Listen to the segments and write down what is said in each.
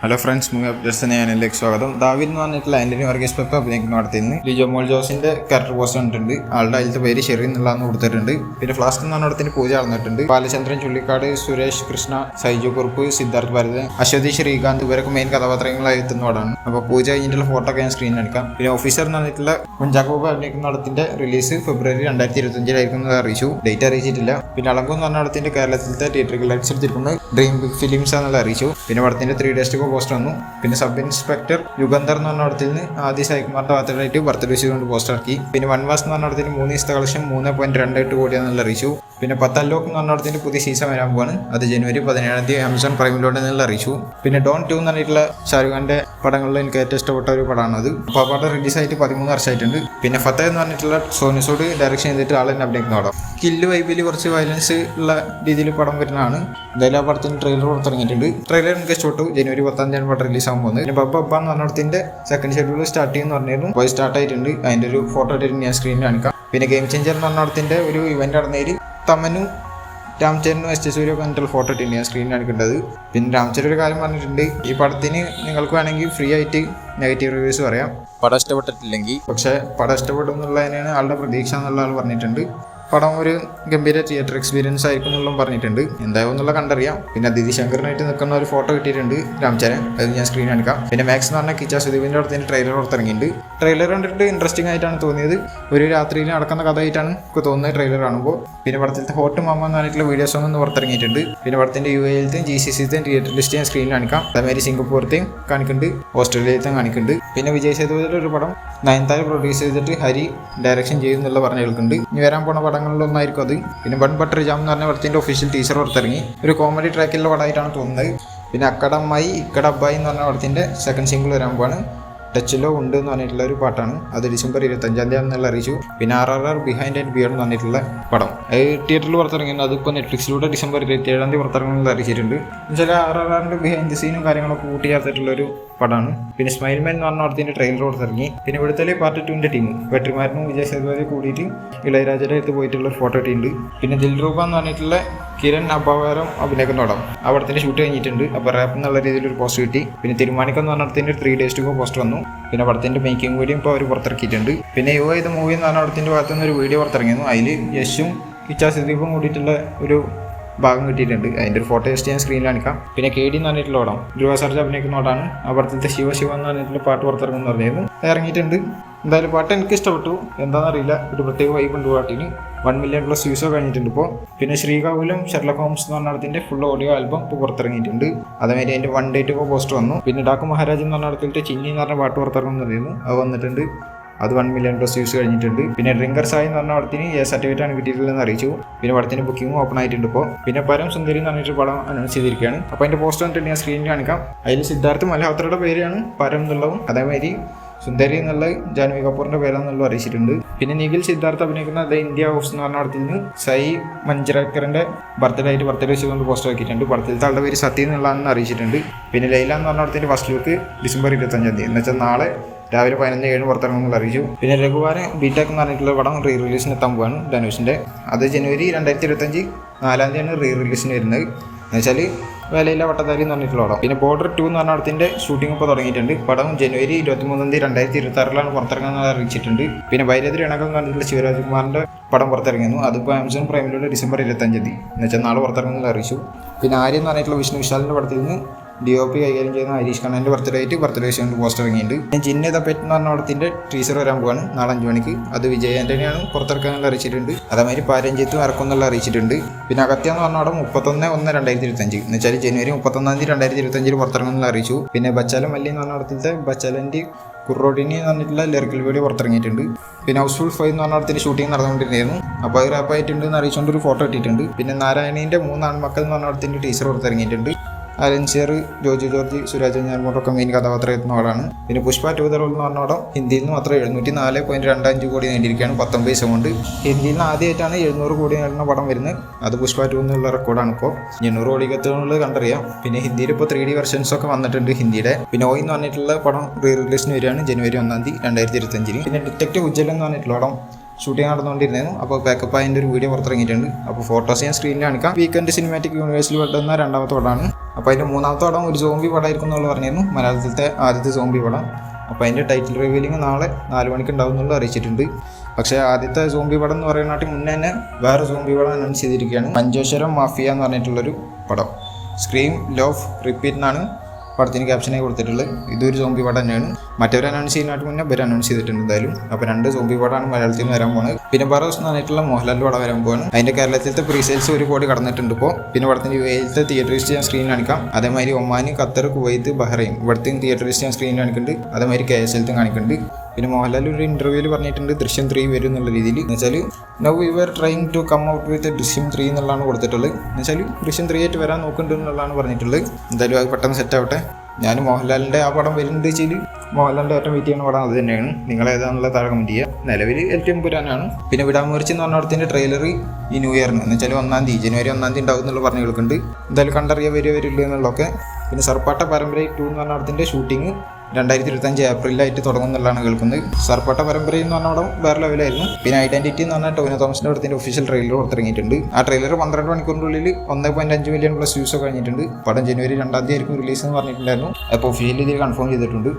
Hello friends, movie അപ്ഡേറ്റ്സിന് ഞാനിലേക്ക് സ്വാഗതം. ദാവിദ് എന്ന് പറഞ്ഞിട്ടുള്ള ആന്റണി വർഗീസ് പെപ്പ അഭിനയിക്കുന്ന നടത്തുന്നത് ലിജോ മോൾ ജോസിന്റെ ക്യാരക്ടർ പോസ്റ്റ് കണ്ടിട്ടുണ്ട്. ആളുടെ അതിലത്തെ പേര് ഷെറി എന്നുള്ളതെന്ന് കൊടുത്തിട്ടുണ്ട്. പിന്നെ ഫ്ലാസ്ക് എന്ന് പറഞ്ഞ പൂജ നടന്നിട്ടുണ്ട്. ബാലചന്ദ്രൻ ചുള്ളിക്കാട്, സുരേഷ് കൃഷ്ണ, സൈജു കുറുപ്പ്, സിദ്ധാർത്ഥ് ഭരതൻ, അശ്വതി ശ്രീകാന്ത് ഇവരൊക്കെ മെയിൻ കഥാപാത്രങ്ങളായി എത്തുന്നതാണ്. അപ്പോൾ പൂജ കഴിഞ്ഞിട്ടുള്ള ഫോട്ടോ ഒക്കെ ഞാൻ സ്ക്രീനിൽ എടുക്കാം. പിന്നെ ഓഫീസർ എന്ന് പറഞ്ഞിട്ടുള്ള കുഞ്ചാക്കോബ അഭിനയിക്കുന്ന നടത്തിന്റെ റിലീസ് ഫെബ്രുവരി 2025 അറിയിച്ചു. ഡേറ്റ് അറിയിച്ചിട്ടില്ല. പിന്നെ അളങ്കു എന്ന് പറഞ്ഞ നടത്തിന്റെ കേരളത്തിലത്തെ തിയേറ്ററിൽ റൈറ്റ്സ് എടുത്തിരിക്കുന്നത് ഡ്രീം ബിഗ് ഫിലിംസ് എന്നുള്ള അറിയിച്ചു. പിന്നെ പടത്തിന്റെ 3 ഡേയ്സ് പോസ്റ്റർ വന്നു. പിന്നെ സബ് ഇൻസ്പെക്ടർ യുഗന്ധർ എന്ന് പറഞ്ഞ പടത്തിൽ നിന്ന് ആദ്യ സായികുമാറിന്റെ ബർത്ത്ഡേറ്റ് ബർത്ത്ഡേ കൊണ്ട് പോസ്റ്റർ ആക്കി. പിന്നെ വൺവാസ് എന്ന് പറഞ്ഞ പടത്തിൽ 3 ദിവസത്തെ കളക്ഷൻ 3.28 കോടിയാണെന്നുള്ള അറിയിച്ചു. പിന്നെ പത്തല്ലോക്ക് എന്ന് പറഞ്ഞ പടത്തിന്റെ പുതിയ സീസൺ വരാൻ പോവാണ്. അത് ജനുവരി 17 ആമസോൺ പ്രൈമിലൂടെ എന്നുള്ള അറിയിച്ചു. പിന്നെ ഡോൺ 2 എന്ന് പറഞ്ഞിട്ടുള്ള ഷാരൂഖ് ഖാന്റെ പടങ്ങളിൽ എനിക്ക് ഏറ്റവും ഇഷ്ടപ്പെട്ട ഒരു പടമാണ് അത്. അപ്പോൾ ആ പടം റിലീസായിട്ട് 13 വർഷമായിട്ടുണ്ട്. പിന്നെ ഫത്തേ എന്ന് പറഞ്ഞിട്ടുള്ള സോനിസോട് ഡയറക്ഷൻ ചെയ്തിട്ട് ആൾ തന്നെ അഭിനയിക്കുന്ന പടം. കില്ല് വൈബിൽ കുറച്ച് വയലൻസ് ഉള്ള രീതിയിൽ പടം വരുന്നതാണ്. എന്തായാലും ആ പടത്തിന് ട്രെയിലർ പുറത്തിറങ്ങിയിട്ടുണ്ട്. ട്രെയിലർ എനിക്ക് ഇഷ്ടപ്പെട്ടു. ജനുവരി 10 പടം റിലീസ് ആകാൻ പോകുന്നത്. പിന്നെ ബബ്ബ എന്ന് പറഞ്ഞിടത്തിന്റെ സെക്കൻഡ് ഷെഡ്യൂൾ സ്റ്റാർട്ട് ചെയ്യുമെന്ന് പറഞ്ഞിരുന്നു. പോയി സ്റ്റാർട്ട് ആയിട്ടുണ്ട്. അതിന്റെ ഒരു ഫോട്ടോ ഇട്ടിട്ട് ഞാൻ സ്ക്രീനിൽ കാണിക്കാം. പിന്നെ ഗെയിം ചേഞ്ചർ എന്ന് പറഞ്ഞിടത്തിന്റെ ഒരു ഇവന്റ് നടന്നതിൽ തമനും രാംചരനും എസ് സൂര്യ കണ്ടിട്ടുള്ള ഫോട്ടോ ഇട്ടിട്ടുണ്ട് ഞാൻ സ്ക്രീനിൽ കാണിക്കേണ്ടത്. പിന്നെ രാംചരൻ ഒരു കാര്യം പറഞ്ഞിട്ടുണ്ട്, ഈ പടത്തിന് നിങ്ങൾക്ക് വേണമെങ്കിൽ ഫ്രീ ആയിട്ട് നെഗറ്റീവ് റിവ്യൂസ് പറയാം പടം ഇഷ്ടപ്പെട്ടിട്ടില്ലെങ്കിൽ. പക്ഷേ പടം ഇഷ്ടപ്പെടും എന്നുള്ളതിനാണ് ആളുടെ പ്രതീക്ഷ എന്നുള്ള ആൾ പറഞ്ഞിട്ടുണ്ട്. പടം ഒരു ഗംഭീര തിയേറ്റർ എക്സ്പീരിയൻസ് ആയിരിക്കും എന്നുള്ളതും പറഞ്ഞിട്ടുണ്ട്. എന്തായാലും എന്നുള്ള കണ്ടറിയാം. പിന്നെ അതിഥി ശങ്കറിനായിട്ട് നിൽക്കുന്ന ഒരു ഫോട്ടോ കിട്ടിയിട്ടുണ്ട് രാംചരൻ, അത് ഞാൻ സ്ക്രീൻ കാണിക്കാം. പിന്നെ മാക്സ് എന്ന് പറഞ്ഞ കിച്ച സുദീപിൻ്റെ അടുത്തതിന് ട്രെയിലർ പുറത്തിറങ്ങിയിട്ടുണ്ട്. ട്രെയിലർ കണ്ടിട്ട് ഇൻട്രസ്റ്റിംഗ് ആയിട്ടാണ് തോന്നിയത്. ഒരു രാത്രിയിൽ നടക്കുന്ന കഥയായിട്ടാണ് എനിക്ക് തോന്നുന്നത് ട്രെയിലർ കാണുമ്പോൾ. പിന്നെ പടത്തിലത്തെ ഹോട്ട് മാമ എന്ന് പറഞ്ഞിട്ടുള്ള വീഡിയോ സോങ് ഒന്ന് പുറത്തിറങ്ങിയിട്ടുണ്ട്. പിന്നെ പടത്തിന്റെ UAE-ലെയും GCC-ലെയും തിയേറ്റർ ലിസ്റ്റ് ഞാൻ സ്ക്രീനിൽ കാണിക്കാം. അതേമാതിരി സിംഗപ്പൂരത്തെയും കാണിക്കുന്നുണ്ട്, ഓസ്ട്രേലിയയിലത്തെയും കാണിക്കുന്നുണ്ട്. പിന്നെ വിജയ് സേതുപതിയുടെ ഒരു പടം നയൻതാര പ്രൊഡ്യൂസ് ചെയ്തിട്ട് ഹരി ഡയറക്ഷൻ ചെയ്യുന്നുള്ള പറഞ്ഞു കേൾക്കുന്നുണ്ട്. ഇനി വരാൻ പോണ പടങ്ങളിലൊന്നായിരിക്കും അത്. പിന്നെ ബൺ ബട്ടർ ജാം എന്ന് പറഞ്ഞ പടത്തിന്റെ ഒഫീഷ്യൽ ടീച്ചർ പുറത്തിറങ്ങി. ഒരു കോമഡി ട്രാക്കിലുള്ള പടമായിട്ടാണ് തോന്നുന്നത്. പിന്നെ അക്കടമ്മായി ഇക്കടബ്ബായി എന്ന് പറഞ്ഞ പടത്തിന്റെ സെക്കൻഡ് സിംഗിൾ വരാൻ പോവാണ്. ടച്ചിലോ ഉണ്ട് എന്ന് പറഞ്ഞിട്ടുള്ള ഒരു പാട്ടാണ്. അത് ഡിസംബർ 25 എന്നുള്ള അറിയിച്ചു. പിന്നെ RRR ബിഹൈൻഡ് ആൻഡ് ബിയോണ്ട് എന്ന് പറഞ്ഞിട്ടുള്ള പടം അത് തിയേറ്ററിൽ പുറത്തിറങ്ങിയിരുന്നു. അതിപ്പോൾ നെറ്റ്ഫ്ലിക്സിലൂടെ ഡിസംബർ 27 പുറത്തിറങ്ങുന്നത് അറിയിച്ചിട്ടുണ്ട്. ചില RRRന്റെ ബിഹൈൻഡ് ദി സീനും കാര്യങ്ങളൊക്കെ കൂട്ടി ചേർത്തിട്ടുള്ളൊരു പടമാണ്. പിന്നെ സ്മൈൽ മാൻ എന്ന് പറഞ്ഞ പടത്തിന്റെ ട്രെയിലർ പുറത്തിറങ്ങി. പിന്നെ ഇവിടുത്തെ പാർട്ട് 2ന്റെ ടീം വെട്രിമാരനും വിജയ് സേതുപതി കൂടിയിട്ട് ഇളയരാജയുടെ അടുത്ത് പോയിട്ടുള്ള ഫോട്ടോ ഇട്ടിട്ടുണ്ട്. പിന്നെ ദിൽരൂപ എന്ന് പറഞ്ഞിട്ടുള്ള കിരൺ അബാവാരം അഭിനയിക്കുന്ന പടം ആ പടത്തിന്റെ ഷൂട്ട് കഴിഞ്ഞിട്ടുണ്ട്. അപ്പോൾ റാപ്പ് എന്നുള്ള രീതിയിൽ ഒരു പോസ്റ്റ് കിട്ടി. പിന്നെ തിരുമാനിക്കം എന്ന് പറഞ്ഞ 3 ഡേയ്സ് പോസ്റ്റ് വന്നു. പിന്നെ പടത്തിന്റെ മേക്കിംഗ് വീഡിയോ ഇപ്പോൾ അവർ പുറത്തിറക്കിയിട്ടുണ്ട്. പിന്നെ യുവ ഇത് മൂവി എന്ന് പറഞ്ഞ പടത്തിന്റെ ഭാഗത്തു നിന്ന് ഒരു വീഡിയോ പുറത്തിറങ്ങിയിരുന്നു. അതിൽ യശും കിച്ച സുദീപും കൂടിയിട്ടുള്ള ഒരു ഭാഗം കിട്ടിയിട്ടുണ്ട്. അതിൻ്റെ ഒരു ഫോട്ടോ ജസ്റ്റ് ഞാൻ സ്ക്രീനിൽ കാണിക്കാം. പിന്നെ KD എന്ന് പറഞ്ഞിട്ടുള്ള പടം ധ്രുവ സർജ അഭിനയിക്കുന്ന പടമാണ്. ആ പടത്തിലത്തെ ശിവ എന്ന് പറഞ്ഞിട്ടുള്ള പാട്ട് പുറത്തിറങ്ങുമെന്ന് പറഞ്ഞിരുന്നു. ഇറങ്ങിയിട്ടുണ്ട്. എന്തായാലും പാട്ട് എനിക്ക് ഇഷ്ടപ്പെട്ടു. എന്താണെന്നറിയില്ല, ഒരു പ്രത്യേക വൈബ് ഉണ്ട് പാട്ടിന്. 1 മില്യൺ+ വ്യൂസോ കഴിഞ്ഞിട്ടുണ്ട് ഇപ്പോൾ. പിന്നെ ശ്രീകാകുലം ഷെർലക് ഹോംസ് എന്ന് പറഞ്ഞ പടത്തിന്റെ ഫുൾ ഓഡിയോ ആൽബം ഇപ്പോൾ പുറത്തിറങ്ങിയിട്ടുണ്ട്. അതേമാതിരി അതിന്റെ 1 ഡേറ്റ് പോസ്റ്റർ വന്നു. പിന്നെ ഡാക്കു മഹാരാജ് എന്ന് പറഞ്ഞ പടത്തിലത്തെ ചിന്നി എന്ന് പറഞ്ഞ പാട്ട് പുറത്തിറങ്ങുന്നതായിരുന്നു. അത് വന്നിട്ടുണ്ട്. അത് 1 മില്യൺ+ വ്യൂസ് കഴിഞ്ഞിട്ടുണ്ട്. പിന്നെ ഡ്രിങ്കർ സായി എന്ന് പറഞ്ഞ പടത്തിന് സർട്ടിഫിക്കറ്റ് ആണ് കിട്ടിയിട്ടുള്ളതെന്ന് അറിയിച്ചു. പിന്നെ പടത്തിന്റെ ബുക്കിംഗ് ഓപ്പൺ ആയിട്ടുണ്ട് ഇപ്പോൾ. പിന്നെ പരം സുന്ദരി എന്ന് പറഞ്ഞിട്ട് പടം അനൗൺസ് ചെയ്തിരിക്കുകയാണ്. അപ്പോൾ അതിന്റെ പോസ്റ്റർ വന്നിട്ട് ഞാൻ സ്ക്രീനിൽ കാണിക്കാം. അതിൽ സിദ്ധാർത്ഥ് മൽഹോത്രയുടെ പേരാണ് പരം എന്നുള്ളതും, അതേമാതിരി സുന്ദരി എന്നുള്ള ജാൻവി കപൂറിന്റെ പേരാണെന്നുള്ളത് അറിയിച്ചിട്ടുണ്ട്. പിന്നെ നിഖിൽ സിദ്ധാർത്ഥ് അഭിനയിക്കുന്ന ദ ഇന്ത്യ ഹൗസ് എന്ന് പറഞ്ഞ പടത്തിൽ നിന്ന് സൈ മഞ്ജരക്കറിന്റെ ബർത്ത്ഡേ കൊണ്ട് പോസ്റ്റർ ആക്കിയിട്ടുണ്ട്. പടത്തിലത്തെ ആളുടെ പേര് സത്യ എന്നുള്ളതാണെന്ന് അറിയിച്ചിട്ടുണ്ട്. പിന്നെ ലൈല എന്ന് പറഞ്ഞ പടത്തിന്റെ ഫസ്റ്റ് ലുക്ക് ഡിസംബർ 25 എന്ന് വെച്ചാൽ നാളെ രാവിലെ 11:07 പുറത്തിറങ്ങുമെന്നുള്ള അറിയിച്ചു. പിന്നെ രഘുവാരൻ ബിടെക് എന്ന് പറഞ്ഞിട്ടുള്ള പടം റിലീസിന് എത്താൻ പോവാണ് ധനുഷിന്റെ. അത് ജനുവരി 2025 4 റിലീസിന് വരുന്നത്. എന്നുവെച്ചാൽ വേലയില്ല വട്ടത്താരി എന്ന് പറഞ്ഞിട്ടുള്ള പടം. പിന്നെ ബോർഡർ 2 എന്ന് പറഞ്ഞ പടത്തിന്റെ ഷൂട്ടിംഗ് ഇപ്പോൾ തുടങ്ങിയിട്ടുണ്ട്. പടം ജനുവരി 23 2026 പുറത്തിറങ്ങുന്നത് അറിയിച്ചിട്ടുണ്ട്. പിന്നെ ഭൈരതി രണകം എന്ന് പറഞ്ഞിട്ടുള്ള ശിവരാജ്കുമാറിന്റെ പടം പുറത്തിറങ്ങിയിരുന്നു. അതിപ്പോൾ ആമസോൺ പ്രൈമിലൂടെ ഡിസംബർ 25 എന്ന് വെച്ചാൽ നാളെ പുറത്തിറങ്ങുന്നത് അറിയിച്ചു. പിന്നെ ആര്യ എന്ന് പറഞ്ഞിട്ടുള്ള വിഷ്ണു വിശാലിന്റെ പടത്തിൽ നിന്ന് DOP കൈകാര്യം ചെയ്യുന്ന ഹരീഷ് ഖാന്റെ ബർത്ത്ഡേ കൊണ്ട് പോസ്റ്റർ ഇറങ്ങിയിട്ടുണ്ട്. പിന്നെ ജിന്നെ ദ പെറ്റ് എന്ന് പറഞ്ഞ പടത്തിന്റെ ടീസർ വരാൻ പോവാണ് നാളെ 5 മണിക്ക്. അത് വിജയ് ആന്റണിയാണ് പുറത്തിറക്കാനുള്ള അറിയിച്ചിട്ടുണ്ട്. അതേമാതിരി പാരഞ്ജിത്തും ഇറക്കുന്നുള്ള അറിയിച്ചിട്ടുണ്ട്. പിന്നെ അഗത്യ എന്ന് പറഞ്ഞ പടം 31/1/2025 എന്ന് വെച്ചാൽ ജനുവരി 31 2025 പുറത്തിറങ്ങുന്നുള്ള അറിയിച്ചു. പിന്നെ ബച്ചാലം മല്ലി എന്ന് പറഞ്ഞ പടത്തിലത്തെ ബച്ചാലന്റെ കുർറോഡിനി എന്ന് പറഞ്ഞിട്ടുള്ള ലിറിക്കൽ വീഡിയോ പുറത്തിറങ്ങിയിട്ടുണ്ട്. പിന്നെ ഹൗസ്ഫുൾ 5 എന്ന് പറഞ്ഞ പടത്തിന്റെ ഷൂട്ടിംഗ് നടന്നുകൊണ്ടിരുന്നു. അപ്പോൾ അത് റാപ്പായിട്ടുണ്ട് എന്ന് അറിയിച്ചുകൊണ്ട് ഒരു ഫോട്ടോ ഇട്ടിട്ടുണ്ട്. പിന്നെ നാരായണീന്റെ 3 ആൺമക്കൾ എന്ന് പറഞ്ഞ പടത്തിന്റെ ടീസർ പുറത്തിറങ്ങിയിട്ടുണ്ട്. അലൻസിയർ, ജോജു ജോർജ്, സുരാജ് ഞാൻമോട്ടൊക്കെ മെയിൻ കഥാപാത്രം എത്തുന്ന പടമാണ്. പിന്നെ പുഷ്പ 2 ദ റോൾ എന്ന് പറഞ്ഞ പടം ഹിന്ദിയിൽ നിന്ന് മാത്രം 704.25 കോടി നേടിയിരിക്കുകയാണ് 19 ദിവസം കൊണ്ട്. ഹിന്ദിയിൽ നിന്ന് ആദ്യമായിട്ടാണ് 700 കോടി നേടുന്ന പടം വരുന്നത്. അത് പുഷ്പ 2 എന്നുള്ള റെക്കോർഡാണ് ഇപ്പോൾ. 800 കോടി എത്തുന്നുള്ളത് കണ്ടറിയാം. പിന്നെ ഹിന്ദിയിൽ ഇപ്പോൾ 3D വെർഷൻസ് ഒക്കെ വന്നിട്ടുണ്ട് ഹിന്ദിയുടെ. പിന്നെ ഓയ് എന്ന് പറഞ്ഞിട്ടുള്ള പടം റിലീസിന് വരികയാണ് ജനുവരി 1 2025. പിന്നെ ഡിറ്റക്റ്റീവ് ഉജ്ജ്വലൻ എന്ന് പറഞ്ഞിട്ടുള്ള പടം ഷൂട്ടിംഗ് നടന്നുകൊണ്ടിരുന്നു. അപ്പോൾ പാക്കപ്പ് അതിൻ്റെ ഒരു വീഡിയോ പുറത്തിറങ്ങിയിട്ടുണ്ട്. അപ്പോൾ ഫോട്ടോസ് ഞാൻ സ്ക്രീനിൽ കാണിക്കാം. വീക്കെൻഡ് സിനിമാറ്റിക് യൂണിവേഴ്സിൽ വരുന്ന രണ്ടാമത്തെ പടമാണ്. അപ്പോൾ അതിൻ്റെ മൂന്നാമത്തെ പടം ഒരു സോംബി പടമായിരിക്കും എന്നുള്ള പറഞ്ഞിരുന്നു, മലയാളത്തിലത്തെ ആദ്യത്തെ സോംബി പടം. അപ്പോൾ അതിൻ്റെ ടൈറ്റിൽ റിവീലിംഗ് നാളെ 4 മണിക്ക് ഉണ്ടാവും എന്നുള്ളത് അറിയിച്ചിട്ടുണ്ട്. പക്ഷേ ആദ്യത്തെ സോംബി പടം എന്ന് പറയുന്നതിനാട്ടി മുന്നേ തന്നെ വേറെ സോംബി പടം അനൗൺസ് ചെയ്തിരിക്കുകയാണ്. മഞ്ചേശ്വരം മാഫിയ എന്ന് പറഞ്ഞിട്ടുള്ളൊരു പടം. സ്ക്രീം ലവ് റിപ്പീറ്റ് എന്നാണ് പടത്തിന് ക്യാപ്ഷനായി കൊടുത്തിട്ടുള്ളത്. ഇതൊരു സോംബി പടം തന്നെയാണ്. മറ്റവർ അനൗൺസ് ചെയ്യുന്നതിനായിട്ട് മുന്നേ ഇവർ അനൗൺസ് ചെയ്തിട്ടുണ്ട് എന്തായാലും. അപ്പോൾ 2 സോംബി പടമാണ് മലയാളത്തിൽ നിന്ന് വരാൻ പോകുന്നത്. പിന്നെ ബറോസ് എന്ന് പറഞ്ഞിട്ടുള്ള മോഹൻലാലിൻ്റെ പടം വരാൻ പോകുകയാണ്. അതിൻ്റെ കേരളത്തിലത്തെ പ്രീ സെയിൽസ് 1 കോടി കടന്നിട്ടുണ്ട് ഇപ്പോൾ. പിന്നെ പടത്തിൻ്റെ UAE-ത്തെ തിയേറ്റർ ലിസ്റ്റ് ഞാൻ സ്ക്രീനിൽ കാണിക്കാം. അതേമാതിരി ഒമാൻ, ഖത്തർ, കുവൈത്ത്, ബഹ്റൈൻ ഇവിടുത്തെയും തിയേറ്റർ ലിസ്റ്റ് ഞാൻ സ്ക്രീനിൽ കാണിക്കുന്നുണ്ട്. അതേമാതിരി KSL-ത്തും കാണിക്കുന്നുണ്ട്. പിന്നെ മോഹൻലാൽ ഒരു ഇൻ്റർവ്യൂവിൽ പറഞ്ഞിട്ടുണ്ട് ദൃശ്യം 3 വരും എന്നുള്ള രീതിയിൽ. എന്ന് വെച്ചാൽ now we were trying to come out with Drishyam 3 എന്നുള്ളതാണ് കൊടുത്തിട്ടുള്ളത്. എന്ന് വെച്ചാൽ ദൃശ്യം 3 ആയിട്ട് വരാൻ നോക്കുന്നുണ്ട് എന്നുള്ളതാണ് പറഞ്ഞിട്ടുള്ളത്. എന്തായാലും അത് പെട്ടെന്ന് സെറ്റ് ആവട്ടെ. ഞാൻ മോഹൻലാലിൻ്റെ ആ പടം വരുന്നുണ്ട് വെച്ചാൽ മോഹൻലാലിൻ്റെ ഏറ്റവും വെയിറ്റ് ചെയ്യുന്ന പടം അത് തന്നെയാണ്. നിങ്ങളേതാണെന്നുള്ള താഴെ കമൻറ്റ് ചെയ്യുക. നിലവിൽ ഏറ്റവും പുരാനാണ്. പിന്നെ വിടാമുറിച്ച് എന്ന് പറഞ്ഞ പടത്തിൻ്റെ ട്രെയിലർ ഈ ന്യൂ ഇയറിന് എന്ന് വെച്ചാൽ 1-ാം തീയതി ജനുവരി 1-ാം തീയതി ഉണ്ടാവും എന്നുള്ള പറഞ്ഞു കേൾക്കുന്നുണ്ട്. എന്തായാലും കണ്ടറിയാൻ വരില്ല എന്നുള്ളതൊക്കെ. പിന്നെ സർപ്പാട്ട പരമ്പര 2 എന്ന് പറഞ്ഞ പടത്തിൻ്റെ ഷൂട്ടിങ് 2025 ഏപ്രിലായിട്ട് തുടങ്ങുന്നുള്ളതാണ് കേൾക്കുന്നത്. സർപ്പാട്ട പരമ്പര എന്ന് പറഞ്ഞ പടം വേറെ ലെവലായിരുന്നു. പിന്നെ ഐഡന്റിറ്റി എന്ന് പറഞ്ഞാൽ ടോവിനോ തോമസിൻ്റെ പടത്തിൻ്റെ ഒഫീഷ്യൽ ട്രെയിലർ പുറത്തിറങ്ങിയിട്ടുണ്ട്. ആ ട്രെയിലർ 12 മണിക്കൂറിൻ്റെ ഉള്ളിൽ 1.5 മില്യൺ പ്ലസ് വ്യൂസ് കഴിഞ്ഞിട്ടുണ്ട്. പടം ജനുവരി 2-ാം തീയതി ആയിരിക്കും റിലീസ് എന്ന് പറഞ്ഞിട്ടുണ്ടായിരുന്നു. അപ്പോൾ ഒഫീഷ്യലി ഇതിൽ കൺഫേം ചെയ്തിട്ടുണ്ട്.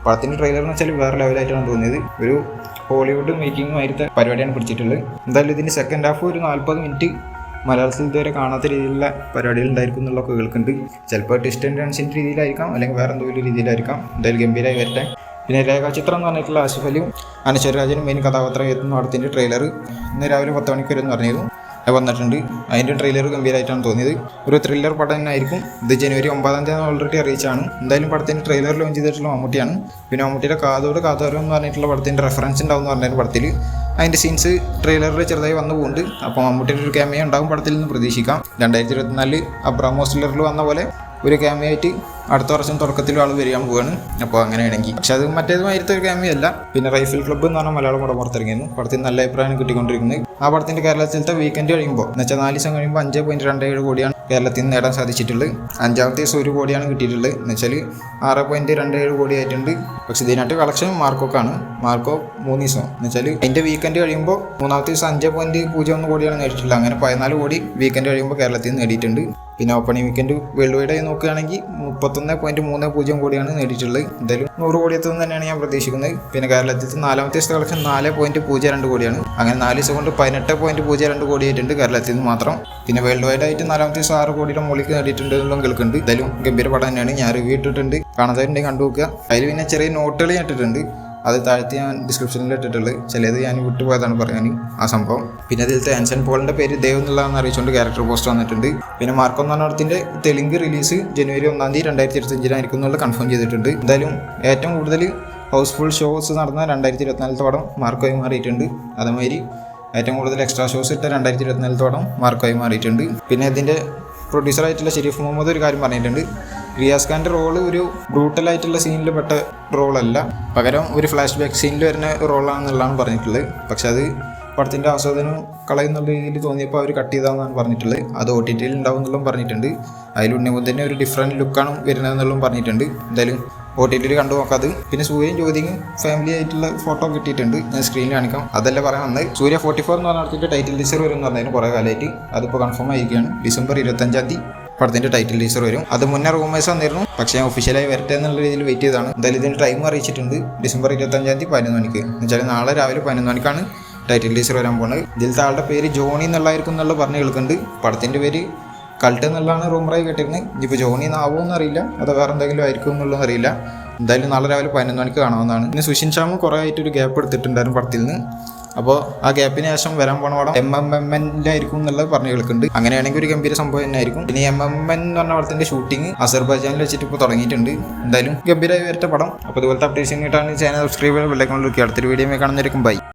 പടത്തിൻ്റെ ട്രെയിലർ എന്ന് വെച്ചാൽ വേറെ ലെവലായിട്ടാണ് തോന്നിയത്. ഒരു ഹോളിവുഡ് മേക്കിങ്ങും ആയിട്ട് പരിപാടിയാണ് പിടിച്ചിട്ടുള്ളത്. എന്തായാലും ഇതിൻ്റെ സെക്കൻഡ് ഹാഫ് ഒരു 40 മിനിറ്റ് മലയാളത്തിൽ ഇതുവരെ കാണാത്ത രീതിയിലുള്ള പരിപാടികൾ ഉണ്ടായിരിക്കും എന്നുള്ളതൊക്കെ കേൾക്കുന്നുണ്ട്. ചിലപ്പോൾ ട്വിസ്റ്റ് ആൻഡ് ടേൺസിൻ്റെ രീതിയിലായിരിക്കാം, അല്ലെങ്കിൽ വേറെ എന്തെങ്കിലും രീതിയിലായിരിക്കാം. എന്തായാലും ഗംഭീരമായി വരട്ടെ. പിന്നെ രേഖാചിത്രം എന്ന് പറഞ്ഞിട്ടുള്ള ആസിഫ് അലിയും അനശ്വര രാജനും മെയിൻ കഥാപാത്രം എത്തുന്ന പടത്തിൻ്റെ ട്രെയിലർ ഇന്ന് രാവിലെ 10 മണിക്ക് വരുമെന്ന് പറഞ്ഞിരുന്നു. വന്നിട്ടുണ്ട്. അതിൻ്റെ ട്രെയിലർ ഗംഭീരമായിട്ടാണ് തോന്നിയത്. ഒരു ത്രില്ലർ പടം തന്നെ ആയിരിക്കും. ഇത് ജനുവരി 9-ാം തീയതി ഓൾറെഡി അറിയിച്ചാണ്. എന്തായാലും പടത്തിൻ്റെ ട്രെയിലർ ലോഞ്ച് ചെയ്തിട്ടുള്ള മമ്മൂട്ടിയാണ്. പിന്നെ മമ്മൂട്ടിയുടെ കാതോരം എന്ന് പറഞ്ഞിട്ടുള്ള പടത്തിൻ്റെ റെഫറൻസ് ഉണ്ടാവും എന്ന് പറഞ്ഞ പടത്തിൽ അതിൻ്റെ സീൻസ് ട്രെയിലറിൽ ചെറുതായി വന്നു പോകുന്നുണ്ട്. അപ്പോൾ മമ്മൂട്ടിയുടെ ഒരു ക്യാമിയ ഉണ്ടാകും പടത്തിൽ നിന്ന് പ്രതീക്ഷിക്കാം. 2024 അബ്രാം ഹോസ്റ്റലറിൽ വന്ന പോലെ ഒരു ക്യാമിയായിട്ട് അടുത്ത വർഷം തുടക്കത്തിൽ ആൾ വരികയാണ് പോവുകയാണ്. അപ്പോൾ അങ്ങനെയാണെങ്കിൽ പക്ഷെ അത് മറ്റേതുമായിട്ട് ഒരു ക്യാമിയ അല്ല. പിന്നെ റൈഫിൾ ക്ലബ്ബ് എന്ന് പറഞ്ഞാൽ മലയാളം പടം പുറത്തിറങ്ങിയിരുന്നു. പടത്തിന് നല്ല അഭിപ്രായം കിട്ടിക്കൊണ്ടിരിക്കുന്നത്. ആ പടത്തിൻ്റെ കേരളത്തിലത്തെ വീക്കെൻഡ് കഴിയുമ്പോൾ എന്ന് വെച്ചാൽ 4 ദിവസം കഴിയുമ്പോൾ 5.27 കോടിയാണ് കേരളത്തിൽ നിന്ന് നേടാൻ സാധിച്ചിട്ടുള്ളത്. 5-ാമത്തെ ദിവസം 1 കോടിയാണ് കിട്ടിയിട്ടുള്ളത്. എന്ന് വെച്ചാൽ 6.27 കോടി ആയിട്ടുണ്ട്. പക്ഷേ ഇതിനായിട്ട് കളക്ഷൻ മാർക്കോക്കാണ്. മാർക്കോ 3 ദിവസം എന്ന് വെച്ചാൽ അതിൻ്റെ വീക്കെൻഡ് കഴിയുമ്പോൾ 3-ാമത്തെ ദിവസം 5.01 കോടിയാണ് നേടിയിട്ടുള്ളത്. അങ്ങനെ 14 കോടി വീക്കെൻഡ് കഴിയുമ്പോൾ കേരളത്തിൽ നിന്ന് നേടിയിട്ടുണ്ട്. പിന്നെ ഓപ്പണിംഗ് വീക്കെൻഡ് വേൾഡ് വൈഡ് ആയി നോക്കുകയാണെങ്കിൽ 31.30 കോടിയാണ് നേടിയിട്ടുള്ളത്. എന്തായാലും 100 കോടി എത്തുമെന്ന് തന്നെയാണ് ഞാൻ പ്രതീക്ഷിക്കുന്നത്. പിന്നെ കേരളത്തിൽ 4-ാമത്തെ ദിവസത്തെ കളക്ഷൻ 4.02 കോടിയാണ്. അങ്ങനെ 4 ദിവസം കൊണ്ട് 18.02 കോടി ആയിട്ടുണ്ട് കേരളത്തിൽ നിന്ന് മാത്രം. പിന്നെ വേൾഡ് വൈഡ് ആയിട്ട് 4-ാമത്തെ ദിവസം 6 കോടിയുടെ മുകളിൽ നേടിയിട്ടുണ്ട് എന്നുള്ളത് കേൾക്കുന്നുണ്ട്. എന്തായാലും ഗംഭീര പടം തന്നെയാണ്. ഞാൻ റിവ്യൂ ഇട്ടിട്ടുണ്ട്, കാണാത്തവരുണ്ടെങ്കിൽ കണ്ടു നോക്കുക. അതിൽ പിന്നെ ചെറിയ നോട്ടുകൾ ഞാൻ ഇട്ടിട്ടുണ്ട്. അത് താഴ്ത്തി ഞാൻ ഡിസ്ക്രിപ്ഷനിൽ ഇട്ടിട്ടുള്ളത്. ചിലത് ഞാൻ വിട്ടുപോയതാണ് പറയാൻ ആ സംഭവം. പിന്നെ അതിലത്തെ ആൻസൺ പോളിൻ്റെ പേര് ദേവ് എന്നുള്ളതെന്ന് അറിയിച്ചുകൊണ്ട് ക്യാരക്ടർ പോസ്റ്റ് വന്നിട്ടുണ്ട്. പിന്നെ മാർക്കോ എന്ന് പറഞ്ഞ പടത്തിൻ്റെ തെലുങ്ക് റിലീസ് ജനുവരി 1-ാം തീയതി 2025 എന്നുള്ളത് കൺഫേം ചെയ്തിട്ടുണ്ട്. എന്തായാലും ഏറ്റവും കൂടുതൽ ഹൗസ്ഫുൾ ഷോസ് നടന്ന 2024 പടം മാർക്കോയി മാറിയിട്ടുണ്ട്. അതേമാതിരി ഏറ്റവും കൂടുതൽ എക്സ്ട്രാ ഷോസ് ഇട്ട 2024 പടം മാർക്കോയി മാറിയിട്ടുണ്ട്. പിന്നെ ഇതിൻ്റെ പ്രൊഡ്യൂസറായിട്ടുള്ള ഷെരീഫ് മുഹമ്മദ് ഒരു കാര്യം പറഞ്ഞിട്ടുണ്ട്. റിയാസ് ഖാൻ്റെ റോള് ഒരു ബ്രൂട്ടലായിട്ടുള്ള സീനിൽ പെട്ട റോളല്ല, പകരം ഒരു ഫ്ലാഷ് ബാക്ക് സീനിൽ വരുന്ന റോളാണെന്നുള്ളതാണ് പറഞ്ഞിട്ടുള്ളത്. പക്ഷെ അത് പടത്തിൻ്റെ ആസ്വാദനം കളയുന്നുള്ള രീതിയിൽ തോന്നിയപ്പോൾ അവർ കട്ട് ചെയ്താണെന്നാണ് പറഞ്ഞിട്ടുള്ളത്. അത് OTT ഉണ്ടാവും എന്നുള്ളതും പറഞ്ഞിട്ടുണ്ട്. അതിൽ ഉണ്ണിമുൻ തന്നെ ഒരു ഡിഫറെൻറ്റ് ലുക്കാണ് വരുന്നതെന്നുള്ളതും പറഞ്ഞിട്ടുണ്ട്. എന്തായാലും OTT കണ്ടു നോക്കാത്. പിന്നെ സൂര്യയും ജ്യോതിയും ഫാമിലി ആയിട്ടുള്ള ഫോട്ടോ കിട്ടിയിട്ടുണ്ട്, ഞാൻ സ്ക്രീനിൽ കാണിക്കാം. അതല്ല പറയാൻ വന്നത്. സൂര്യ 44 എന്ന് പറഞ്ഞ ടൈറ്റിൽ ടീസർ വരും എന്ന് പറഞ്ഞതിന് കുറേ കാലമായിട്ട് അതിപ്പോൾ കൺഫേം ആയിരിക്കുകയാണ്. ഡിസംബർ 25-ാം തീയതി പടത്തിൻ്റെ ടൈറ്റിൽ ടീസർ വരും. അത് മുന്നേ റൂമേഴ്സ് വന്നിരുന്നു, പക്ഷേ ഞാൻ ഒഫീഷ്യലായി വരട്ടെ എന്നുള്ള രീതിയിൽ വെയിറ്റ് ചെയ്താണ്. എന്തായാലും ഇതിൻ്റെ ടൈം അറിയിച്ചിട്ടുണ്ട്. ഡിസംബർ 25-ാം തീയതി 11 മണിക്ക്. എന്ന് വെച്ചാൽ നാളെ രാവിലെ 11 മണിക്കാണ് ടൈറ്റിൽ ടീസർ വരാൻ പോകുന്നത്. ഇതിലത്തെ ആളുടെ പേര് ജോണി എന്നുള്ളതായിരിക്കും എന്നുള്ള പറഞ്ഞ് കേൾക്കുന്നുണ്ട്. പടത്തിൻ്റെ പേര് കൾട്ട് എന്നുള്ളതാണ് റൂമറായി കേട്ടിരുന്നത്. ഇനിയിപ്പോൾ ജോണി എന്നാവുമെന്ന് അറിയില്ല, അത് വേറെ എന്തെങ്കിലും ആയിരിക്കും എന്നുള്ളതെന്ന് അറിയില്ല. എന്തായാലും നാളെ രാവിലെ 11 മണിക്ക് കാണാവുന്നതാണ്. പിന്നെ സുഷിൻ ശ്യാമും കുറേ ആയിട്ടൊരു ഗ്യാപ്പ് എടുത്തിട്ടുണ്ടായിരുന്നു പടത്തിൽ നിന്ന്. അപ്പോൾ ആ ഗ്യാപ്പിന് ശേഷം വരാൻ പോണ പടം MMN-ലായിരിക്കും എന്നുള്ളത് പറഞ്ഞു കേൾക്കുന്നുണ്ട്. അങ്ങനെയാണെങ്കിൽ ഒരു ഗംഭീര സംഭവം തന്നെ ആയിരിക്കും. പിന്നെ MMN എന്ന് പറഞ്ഞ പടത്തിൻ്റെ ഷൂട്ടിംഗ് അസർബൈജാനിൽ വെച്ചിട്ട് ഇപ്പോൾ തുടങ്ങിയിട്ടുണ്ട്. എന്തായാലും ഗംഭീരമായി വരട്ടെ പടം. അപ്പോൾ ഇതുപോലത്തെ അപ്ഡേഷൻ കിട്ടാൻ ചാനൽ സബ്സ്ക്രൈബ് ചെയ്യാൻ വിളിക്കാൻ അടുത്തൊരു വീഡിയോ കാണുന്നതായിരിക്കും. ബൈ.